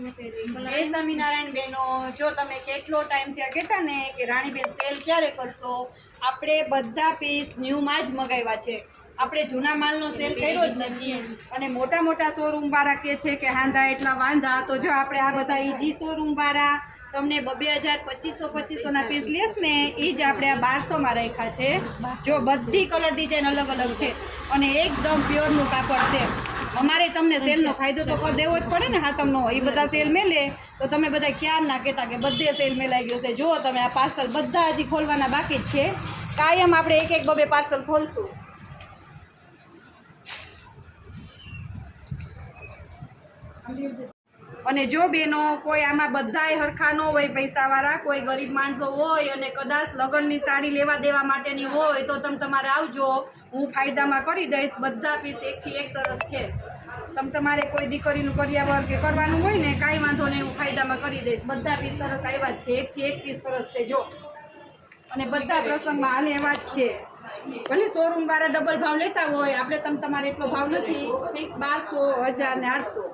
જય સ્વામિનારાયણ બહેનો, જો તમે કેટલો ટાઈમ થયા કહેતા ને કે રાણીબેન સેલ ક્યારે કરશો, આપણે બધા પીસ ન્યૂમાં જ મગાવ્યા છે. આપણે જૂના માલનો સેલ કર્યો જ નથી. અને મોટા મોટા શોરૂમ વાળા કહે છે કે હાંધા એટલા વાંધા, તો જો આપણે આ બધા ઈજી શોરૂમ વાળા તમને 2000 2500 ના પીસ લેસ ને એ જ આપણે આ 1200 માં રાખ્યા છે. જો બધી કલર ડિઝાઇન અલગ અલગ છે અને એકદમ પ્યોરનું કાપડ છે. અમારે તમને સેલનો ફાયદો તો કરી દેવો જ પડે ને. હા, તમને એ બધા સેલ મેલે તો તમે બધા ક્યાં ના કહેતા કે બધે સેલ મેલાઈ ગયો છે. જુઓ તમે આ પાર્સલ બધા હજી ખોલવાના બાકી જ છે. કાયમ આપણે એક એક બે પાર્સલ ખોલશું. અને જો બેનો કોઈ આમાં બધાય હરખા ન હોય, પૈસાવાળા કોઈ ગરીબ માણસો હોય અને કદાચ લગ્નની સાડી લેવા દેવા માટેની હોય તો તમે તમારે આવજો, હું ફાયદામાં કરી દઈશ. બધા પીસ એકથી એક સરસ છે. તમારે કોઈ દીકરીનું કરિયાવર કે કરવાનું હોય ને કાંઈ વાંધો નહીં, હું ફાયદામાં કરી દઈશ. બધા પીસ સરસ આવ્યા જ છે, એકથી એક પીસ સરસ છે. જો અને બધા પ્રસંગમાં હાલે એવા જ છે. ભલે શોરૂમ વાળા ડબલ ભાવ લેતા હોય, આપણે તમારે એટલો ભાવ નથી. ફિક્સ 1200, 1000 ને 800.